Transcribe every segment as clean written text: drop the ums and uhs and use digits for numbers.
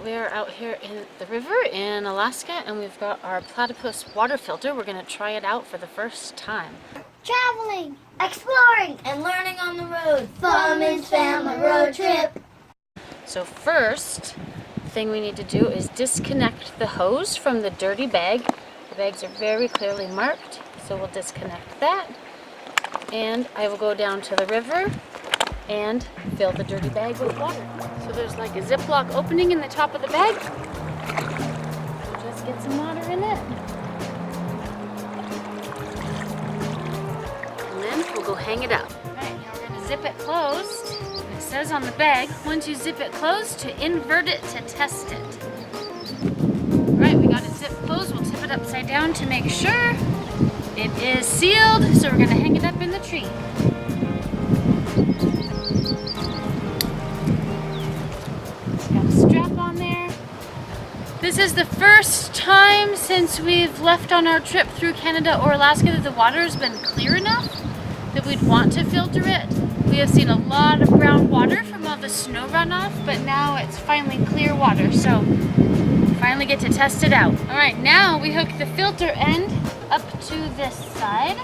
We are out here in the river in Alaska, and we've got our Platypus Water Filter. We're going to try it out for the first time. Traveling, exploring, and learning on the road. Fun and family road trip. So first thing we need to do is disconnect the hose from the dirty bag. The bags are very clearly marked, so we'll disconnect that. And I will go down to the river and fill the dirty bag with water. So there's like a Ziploc opening in the top of the bag. We'll just get some water in it. And then we'll go hang it up. All right, now we're gonna zip it closed. It says on the bag, once you zip it closed, to invert it to test it. All right, we got it zipped closed. We'll tip it upside down to make sure it is sealed. So we're gonna hang it up in the tree. Strap on there. This is the first time since we've left on our trip through Canada or Alaska that the water has been clear enough that we'd want to filter it. We have seen a lot of brown water from all the snow runoff, but now it's finally clear water, so we finally get to test it out. All right, now we hook the filter end up to this side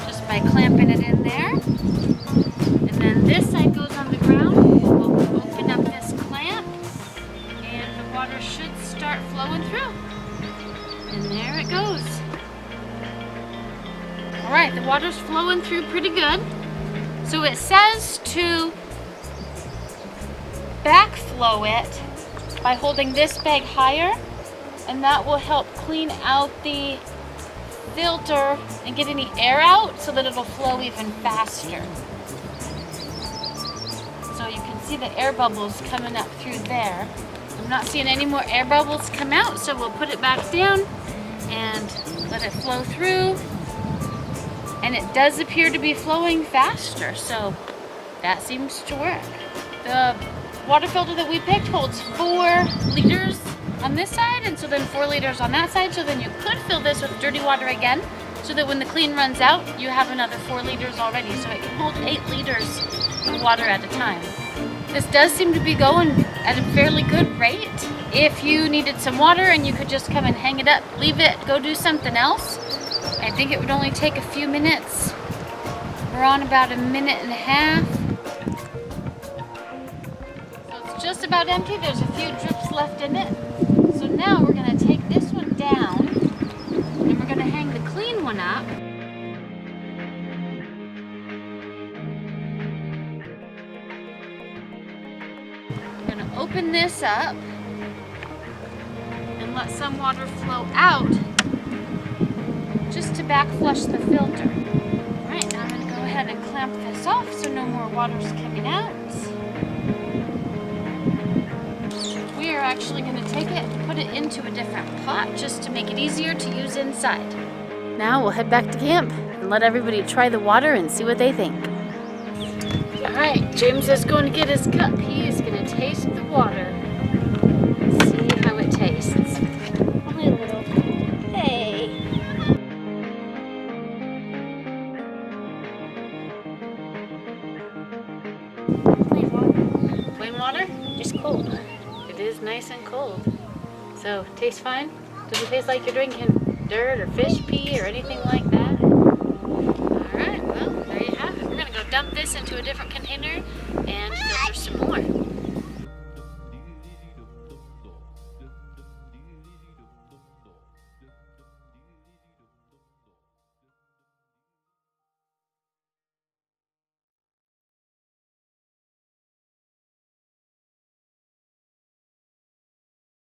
just by clamping it in there. And then this side goes on the ground. We'll open up this clamp and the water should start flowing through. And there it goes. All right, the water's flowing through pretty good. So it says to backflow it by holding this bag higher, and that will help clean out the filter and get any air out so that it'll flow even faster. So you can see the air bubbles coming up through there. I'm not seeing any more air bubbles come out, so we'll put it back down and let it flow through. And it does appear to be flowing faster, so that seems to work. The water filter that we picked holds 4 liters on this side, and so then 4 liters on that side. So then you could fill this with dirty water again, so that when the clean runs out, you have another 4 liters already. So it can hold 8 liters of water at a time. This does seem to be going at a fairly good rate. If you needed some water and you could just come and hang it up, leave it, go do something else, I think it would only take a few minutes. We're on about a minute and a half. So it's just about empty. There's a few drips left in it. So now we're going to take this one down and we're going to hang the clean one up. We're going to open this up and let some water flow out just to back flush the filter. All right, now I'm going to go ahead and clamp this off so no more water's coming out. We are actually going to take it and put it into a different pot just to make it easier to use inside. Now we'll head back to camp and let everybody try the water and see what they think. All right, James is going to get his cup. He is going to taste the water. See how it tastes. Only a little. Hey. Plain water? Just cold. It is nice and cold. So, tastes fine? Does it taste like you're drinking dirt or fish pee or anything like that? Alright, well, there you have it. We're going to go dump this into a different container and filter some more.